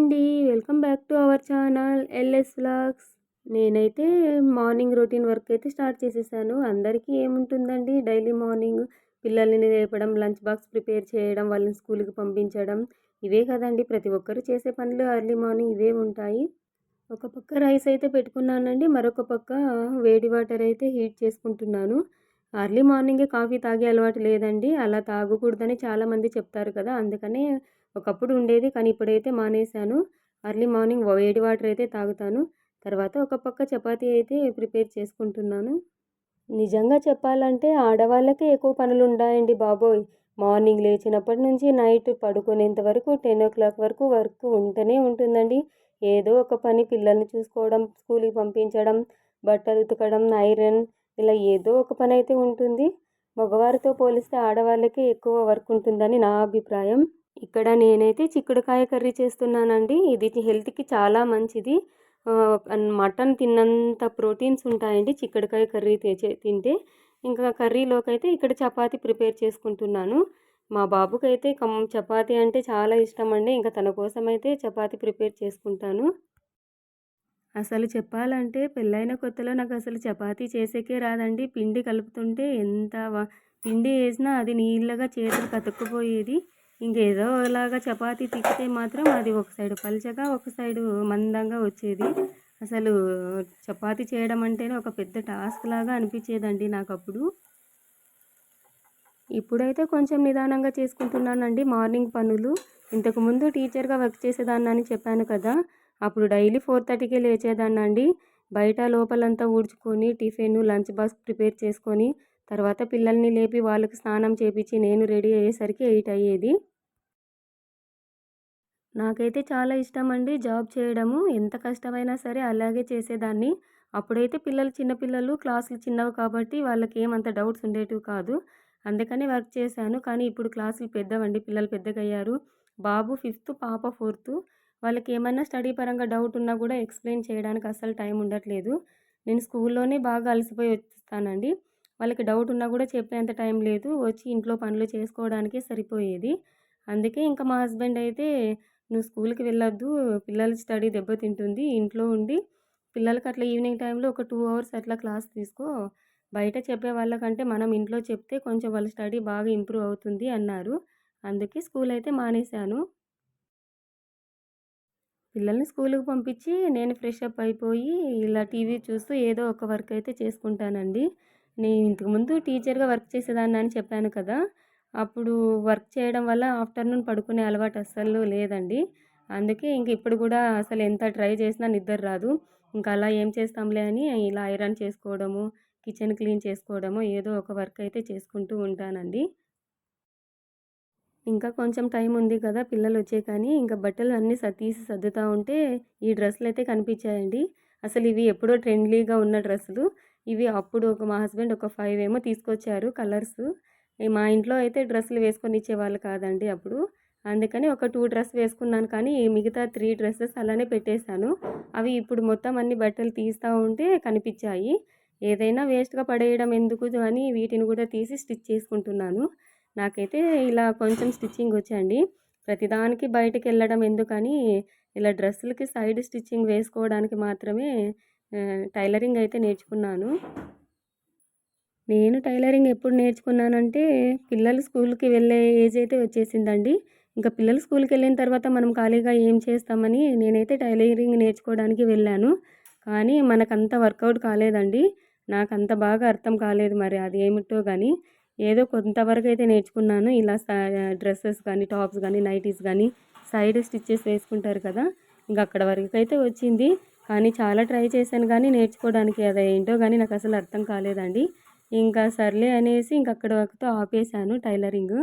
అండి. Welcome back to our channel LS vlogs. నేనైతే morning routine work అయితే start చేసేసాను. అందరికీ ఏముంటుందండి, డైలీ మార్నింగ్ పిల్లల్ని లేపడం, లంచ్ బాక్స్ ప్రిపేర్ చేయడం, వాళ్ళని స్కూల్‌కి పంపించడం, ఇవే కదండీ ప్రతి ఒక్కరు చేసే పనులు. ఎర్లీ మార్నింగ్ ఇవే ఉంటాయి. ఒక పక్క రైస్ అయితే పెట్టుకున్నానండి. మరొక పక్క వేడి వాటర్ అయితే హీట్ చేసుకుంటున్నాను. ఎర్లీ మార్నింగే కాఫీ తాగే అలవాటు లేదండి. అలా తాగకూడదని చాలామంది చెప్తారు కదా! అందుకనే ఒకప్పుడు ఉండేది, కానీ ఇప్పుడైతే మానేశాను. ఎర్లీ మార్నింగ్ వేడి వాటర్ అయితే తాగుతాను. తర్వాత ఒక పక్క చపాతీ అయితే ప్రిపేర్ చేసుకుంటున్నాను. నిజంగా చెప్పాలంటే ఆడవాళ్ళకే ఎక్కువ పనులుంటాయండి బాబోయ్! మార్నింగ్ లేచినప్పటి నుంచి నైట్ పడుకునేంత వరకు 10:00 వరకు వర్క్ ఉంటూనే ఉంటుందండి. ఏదో ఒక పని, పిల్లల్ని చూసుకోవడం, స్కూల్‌కి పంపించడం, బట్టలు ఉతకడం, ఐరన్, ఇలా ఏదో ఒక పనైతే ఉంటుంది. మగవారితో పోలిస్తే ఆడవాళ్ళకే ఎక్కువ వర్క్ ఉంటుందని నా అభిప్రాయం. ఇక్కడ నేనైతే చిక్కుడుకాయ కర్రీ చేస్తున్నానండి. ఇది హెల్త్‌కి చాలా మంచిది. మటన్ తిన్నంత ప్రోటీన్స్ ఉంటాయండి చిక్కుడుకాయ కర్రీ తింటే. ఇంకా కర్రీలోకైతే ఇక్కడ చపాతీ ప్రిపేర్ చేసుకుంటున్నాను. మా బాబుకైతే చపాతీ అంటే చాలా ఇష్టమండి. ఇంకా తన కోసమైతే చపాతీ ప్రిపేర్ చేసుకుంటాను. అసలు చెప్పాలంటే పెళ్ళైన కొత్తలో నాకసలు చపాతీ చేసేకే రాదండి. పిండి కలుపుతుంటే పిండి ఏసినా అది నీళ్ళగా చేతులకు అతుక్కుపోయేది. ఇంకేదో అలాగా చపాతీ తిక్కితే మాత్రం అది ఒక సైడు పల్చగా, ఒక సైడు మందంగా వచ్చేది. అసలు చపాతీ చేయడం అంటేనే ఒక పెద్ద టాస్క్ లాగా అనిపించేదండి నాకప్పుడు. ఇప్పుడైతే కొంచెం నిదానంగా చేసుకుంటున్నానండి మార్నింగ్ పనులు. ఇంతకుముందు టీచర్‌గా వర్క్ చేసేదాన్నని చెప్పాను కదా! అప్పుడు డైలీ 4:30కే లేచేదాన్నండి. బయట లోపలంతా ఊడ్చుకొని, టిఫిను, లంచ్ బాక్స్ ప్రిపేర్ చేసుకొని, తర్వాత పిల్లల్ని లేపి వాళ్ళకి స్నానం చేపిచ్చి నేను రెడీ అయ్యేసరికి 8 అయ్యేది. నాకైతే చాలా ఇష్టమండి జాబ్ చేయడము. ఎంత కష్టమైనా సరే అలాగే చేసేదాన్ని. అప్పుడైతే పిల్లలు చిన్న పిల్లలు, క్లాసులు చిన్నవి కాబట్టి వాళ్ళకేమంత డౌట్స్ ఉండేటివి కాదు. అందుకని వర్క్ చేశాను. కానీ ఇప్పుడు క్లాసులు పెద్దవండి. పిల్లలు పెద్దగయ్యారు. బాబు ఫిఫ్త్, పాప ఫోర్త్. వాళ్ళకేమన్నా స్టడీ పరంగా డౌట్ ఉన్నా కూడా ఎక్స్‌ప్లెయిన్ చేయడానికి అస్సలు టైం ఉండట్లేదు. నేను స్కూల్లోనే బాగా అలసిపోయి వచ్చేస్తానండి. వాళ్ళకి డౌట్ ఉన్నా కూడా చెప్పేంత టైం లేదు. వచ్చి ఇంట్లో పనులు చేసుకోవడానికే సరిపోయేది. అందుకే ఇంకా మా హస్బెండ్ అయితే, "నువ్వు స్కూల్‌కి వెళ్ళొద్దు. పిల్లల స్టడీ దెబ్బతింటుంది. ఇంట్లో ఉండి పిల్లలకి అట్లా ఈవినింగ్ టైంలో ఒక 2 అవర్స్ అట్లా క్లాస్ తీసుకో. బయట చెప్పే వాళ్ళకంటే మనం ఇంట్లో చెప్తే కొంచెం వాళ్ళ స్టడీ బాగా ఇంప్రూవ్ అవుతుంది" అన్నారు. అందుకే స్కూల్ అయితే మానేశాను. పిల్లల్ని స్కూలుకి పంపించి నేను ఫ్రెష్ అప్ అయిపోయి ఇలా టీవీ చూస్తూ ఏదో ఒక వర్క్ అయితే చేసుకుంటానండి. నేను ఇంతకుముందు టీచర్‌గా వర్క్ చేసేదాన్నని చెప్పాను కదా! అప్పుడు వర్క్ చేయడం వల్ల ఆఫ్టర్‌నూన్ పడుకునే అలవాటు అస్సలు లేదండి. అందుకే ఇంక ఇప్పుడు గూడా అసలు ఎంత ట్రై చేసినా నిద్ర రాదు. ఇంక అలా ఏం చేస్తాంలే అని ఇలా ఐరన్ చేసుకోవడము, కిచెన్ క్లీన్ చేసుకోవడము, ఏదో ఒక వర్క్ అయితే చేసుకుంటూ ఉంటానండి. ఇంకా కొంచెం టైం ఉంది కదా! పిల్లలొచ్చే కానీ, ఇంక బట్టలు అన్నీ తీసి సర్దుతా ఉంటే, ఈ డ్రెస్సులయితే కనిపించాయండి. అసలు ఇవి ఎప్పుడో ట్రెండ్లీగా ఉన్న డ్రెస్సులు. ఇవి అప్పుడు మా హస్బెండ్ ఒక 5 ఏమో తీసుకొచ్చారు కలర్సు. మా ఇంట్లో అయితే డ్రెస్సులు వేసుకొనిచ్చేవాళ్ళు కాదండి అప్పుడు. అందుకని ఒక 2 డ్రెస్ వేసుకున్నాను కానీ, మిగతా 3 డ్రెసెస్ అలానే పెట్టేశాను. అవి ఇప్పుడు మొత్తం అన్ని బట్టలు తీస్తా ఉంటే కనిపించాయి. ఏదైనా వేస్ట్‌గా పడేయడం ఎందుకు అని వీటిని కూడా తీసి స్టిచ్ చేసుకుంటున్నాను. నాకైతే ఇలా కొంచెం స్టిచ్చింగ్ వచ్చండి. ప్రతిదానికి బయటికెళ్ళడం ఎందుకని ఇలా డ్రెస్సులకి సైడ్ స్టిచ్చింగ్ వేసుకోవడానికి మాత్రమే టైలరింగ్ అయితే నేర్చుకున్నాను. నేను టైలరింగ్ ఎప్పుడు నేర్చుకున్నానంటే పిల్లలు స్కూల్‌కి వెళ్ళే ఏజ్ అయితే వచ్చేసిందండి. ఇంకా పిల్లలు స్కూల్‌కెళ్ళిన తర్వాత మనం ఖాళీగా ఏం చేస్తామని నేనైతే టైలరింగ్ నేర్చుకోవడానికి వెళ్ళాను. కానీ మనకంత వర్కౌట్ కాలేదండి. నాకంత బాగా అర్థం కాలేదు మరి అది ఏమిటో గాని. ఏదో కొంతవరకైతే నేర్చుకున్నాను. ఇలా డ్రెసెస్ గానీ, టాప్స్ గానీ, నైటీస్ గానీ సైడ్ స్టిచెస్ వేసుకుంటారు కదా! ఇంక అక్కడ వరకైతే వచ్చింది. కానీ చాలా ట్రై చేశాను గానీ నేర్చుకోవడానికి అదేంటో గానీ నాకసలు అర్థం కాలేదండి. ఇంకా సర్లే అనేసి ఇంకక్కడి వరకుతో ఆపేశాను టైలరింగు.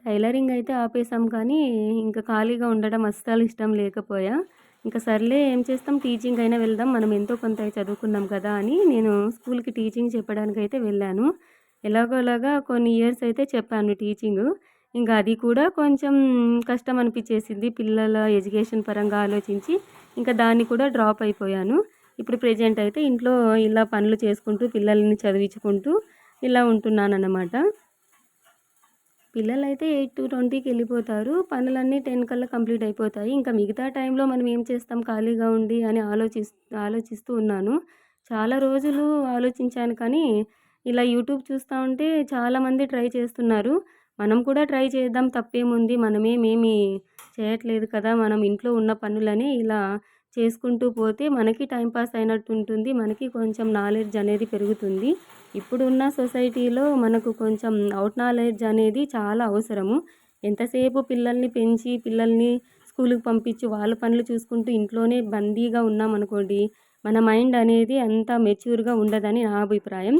టైలరింగ్ అయితే ఆపేసాం కానీ, ఇంకా ఖాళీగా ఉండడం అస్సలు ఇష్టం లేకపోయా. ఇంక సర్లే ఏం చేస్తాం, టీచింగ్ అయినా వెళ్దాం. మనం ఎంతో కొంత చదువుకున్నాం కదా అని నేను స్కూల్‌కి టీచింగ్ చెప్పడానికైతే వెళ్ళాను. ఎలాగోలాగా కొన్ని ఇయర్స్ అయితే చెప్పాను టీచింగు. ఇంకా అది కూడా కొంచెం కష్టం అనిపిచ్చేసింది. పిల్లల ఎడ్యుకేషన్ పరంగా ఆలోచించి, ఇంకా దాన్ని కూడా డ్రాప్ అయిపోయాను. ఇప్పుడు ప్రెజెంట్ అయితే ఇంట్లో ఇలా పనులు చేసుకుంటూ, పిల్లల్ని చదివించుకుంటూ ఇలా ఉంటున్నానన్నమాట. పిల్లలైతే 8-20కి వెళ్ళిపోతారు. పనులన్నీ 10 కల్లా కంప్లీట్ అయిపోతాయి. ఇంకా మిగతా టైంలో మనం ఏం చేస్తాం ఖాళీగా ఉండి అని ఆలోచిస్తూ ఉన్నాను. చాలా రోజులు ఆలోచించాను కానీ, ఇలా యూట్యూబ్ చూస్తా ఉంటే చాలామంది ట్రై చేస్తున్నారు. మనం కూడా ట్రై చేద్దాం తప్పేముంది. మనమేమి చేయట్లేదు కదా! మనం ఇంట్లో ఉన్న పనులని ఇలా చేసుకుంటూ పోతే మనకి టైం పాస్ అయినట్టు ఉంటుంది. మనకి కొంచెం నాలెడ్జ్ అనేది పెరుగుతుంది. ఇప్పుడున్న సొసైటీలో మనకు కొంచెం ఔట్ నాలెడ్జ్ అనేది చాలా అవసరము. ఎంతసేపు పిల్లల్ని పెంచి, పిల్లల్ని స్కూలుకి పంపించి, వాళ్ళ పనులు చూసుకుంటూ ఇంట్లోనే బందీగా ఉన్నామనుకోండి, మన మైండ్ అనేది అంత మెచ్యూర్‌గా ఉండదని నా అభిప్రాయం.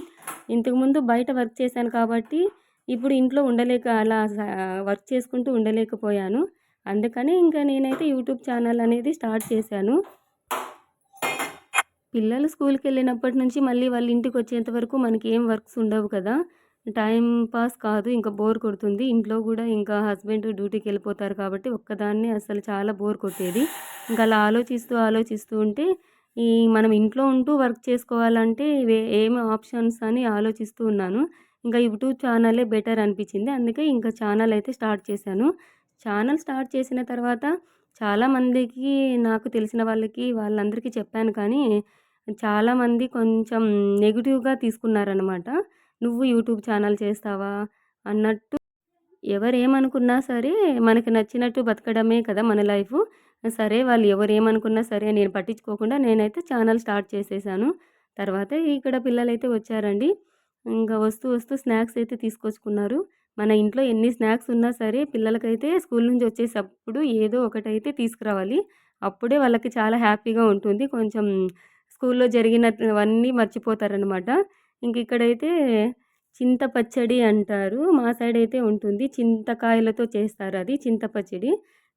ఇంతకుముందు బయట వర్క్ చేశాను కాబట్టి, ఇప్పుడు ఇంట్లో అలా వర్క్ చేసుకుంటూ ఉండలేకపోయాను. అందుకని ఇంకా నేనైతే యూట్యూబ్ ఛానల్ అనేది స్టార్ట్ చేశాను. పిల్లలు స్కూల్‌కెళ్ళినప్పటి నుంచి మళ్ళీ వాళ్ళ ఇంటికొచ్చేంత వరకు మనకేం వర్క్స్ ఉండవు కదా! టైమ్ పాస్ కాదు. ఇంకా బోర్ కొడుతుంది. ఇంట్లో గూడా ఇంకా హస్బెండ్ డ్యూటీకెళ్ళిపోతారు కాబట్టి ఒక్కదాన్నే అసలు చాలా బోర్ కొట్టేది. ఇంకా అలా ఆలోచిస్తూ ఉంటే మనం ఇంట్లో ఉంటూ వర్క్ చేసుకోవాలంటే ఏమి ఆప్షన్స్ అని ఆలోచిస్తూ ఉన్నాను. ఇంకా యూట్యూబ్ ఛానలే బెటర్ అనిపించింది. అందుకే ఇంకా ఛానల్ అయితే స్టార్ట్ చేశాను. ఛానల్ స్టార్ట్ చేసిన తర్వాత చాలామందికి నాకు తెలిసిన వాళ్ళందరికీ చెప్పాను కానీ చాలామంది కొంచెం నెగెటివ్‌గా తీసుకున్నారనమాట. "నువ్వు యూట్యూబ్ ఛానల్ చేస్తావా?" అన్నట్టు. ఎవరేమనుకున్నా సరే మనకి నచ్చినట్టు బతకడమే కదా మన లైఫు. సరే వాళ్ళు ఎవరేమనుకున్నా సరే నేను పట్టించుకోకుండా నేనైతే ఛానల్ స్టార్ట్ చేసేసాను. తర్వాత ఇక్కడ పిల్లలైతే వచ్చారండి. ఇంకా వస్తూ స్నాక్స్ అయితే తీసుకొచ్చుకున్నారు. మన ఇంట్లో ఎన్ని స్నాక్స్ ఉన్నా సరే పిల్లలకైతే స్కూల్ నుంచి వచ్చేసప్పుడు ఏదో ఒకటైతే తీసుకురావాలి. అప్పుడే వాళ్ళకి చాలా హ్యాపీగా ఉంటుంది. కొంచెం స్కూల్‌లో జరిగినవన్నీ మర్చిపోతారనమాట. ఇక్కడైతే చింత పచ్చడి అంటారు. మా సైడ్ అయితే ఉంటుంది. చింతకాయలతో చేస్తారది చింత పచ్చడి.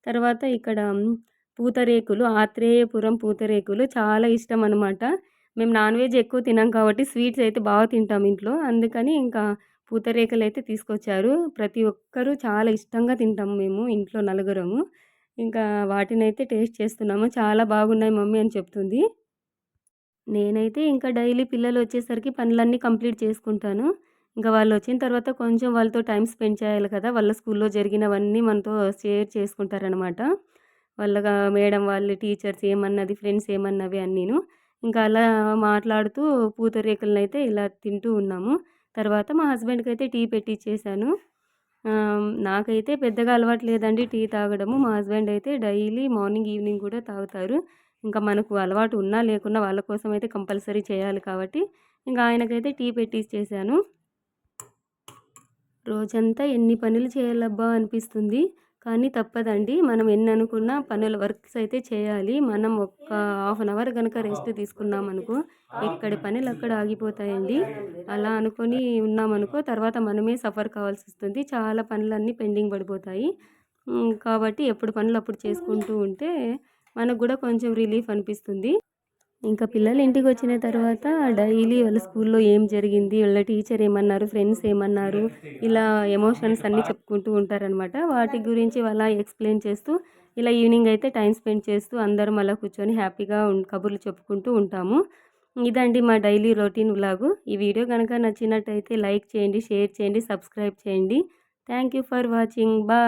తర్వాత ఇక్కడ పూతరేకులు, ఆత్రేయపురం పూతరేకులు చాలా ఇష్టమనమాట. మేము నాన్ వెజ్ ఎక్కువ తినం కాబట్టి స్వీట్స్ అయితే బాగా తింటాం ఇంట్లో. అందుకని ఇంకా పూతరేకులైతే తీసుకొచ్చారు. ప్రతి ఒక్కరు చాలా ఇష్టంగా తింటాం మేము ఇంట్లో నలుగురము. ఇంకా వాటినైతే టేస్ట్ చేస్తున్నాము. చాలా బాగున్నాయి మమ్మీ అని చెప్తుంది. నేనైతే ఇంకా డైలీ పిల్లలొచ్చేసరికి పనులన్నీ కంప్లీట్ చేసుకుంటాను. ఇంకా వాళ్ళొచ్చిన తర్వాత కొంచెం వాళ్ళతో టైమ్ స్పెండ్ చేయాలి కదా! వాళ్ళ స్కూల్‌లో జరిగినవన్నీ మనతో షేర్ చేసుకుంటారనమాట. మేడం వాళ్ళు, టీచర్స్ ఏమన్నది, ఫ్రెండ్స్ ఏమన్నవి అన్నీను. ఇంకా అలా మాట్లాడుతూ పూతరేకులనైతే ఇలా తింటూ ఉన్నాము. తర్వాత మా హస్బెండ్‌కైతే టీ పెట్టిచ్చేసాను. నాకైతే పెద్దగా అలవాటు లేదండి టీ తాగడము. మా హస్బెండ్ అయితే డైలీ మార్నింగ్, ఈవినింగ్ కూడా తాగుతారు. ఇంకా మనకు అలవాటు ఉన్నా లేకున్నా వాళ్ళ కోసం అయితే కంపల్సరీ చేయాలి కాబట్టి ఇంకా ఆయనకైతే టీ పెట్టిచ్చేసాను. రోజంతా ఎన్ని పనులు చేయాలబ్బా అనిపిస్తుంది. కానీ తప్పదండి. మనం ఎన్ననుకున్నా వర్క్స్ అయితే చేయాలి. మనం ఒక్క హాఫ్ అన్ అవర్ గనక రెస్ట్ తీసుకున్నామనుకో ఎక్కడి పనులక్కడ ఆగిపోతాయండి. అలా అనుకోని ఉన్నామనుకో తర్వాత మనమే సఫర్ కావాల్సొస్తుంది. చాలా పనులన్నీ పెండింగ్ పడిపోతాయి. కాబట్టి ఎప్పుడు పనులు అప్పుడు చేసుకుంటూ ఉంటే మనకు గూడా కొంచెం రిలీఫ్ అనిపిస్తుంది. ఇంకా పిల్లలు ఇంటికొచ్చిన తర్వాత డైలీ వాళ్ళ స్కూల్‌లో ఏం జరిగింది, వాళ్ళ టీచర్ ఏమన్నారు, ఫ్రెండ్స్ ఏమన్నారు, ఇలా ఎమోషన్స్ అన్నీ చెప్పుకుంటూ ఉంటారనమాట. వాటి గురించి అలా ఎక్స్‌ప్లెయిన్ చేస్తూ ఇలా ఈవినింగ్ అయితే టైమ్ స్పెండ్ చేస్తూ అందరం అలా కూర్చొని హ్యాపీగా కబుర్లు చెప్పుకుంటూ ఉంటాము. ఇదండి మా డైలీ రొటీన్ వ్లాగు. ఈ వీడియో గనక నచ్చినట్టయితే లైక్ చేయండి, షేర్ చేయండి, సబ్స్క్రైబ్ చేయండి. Thank you for watching. Bye.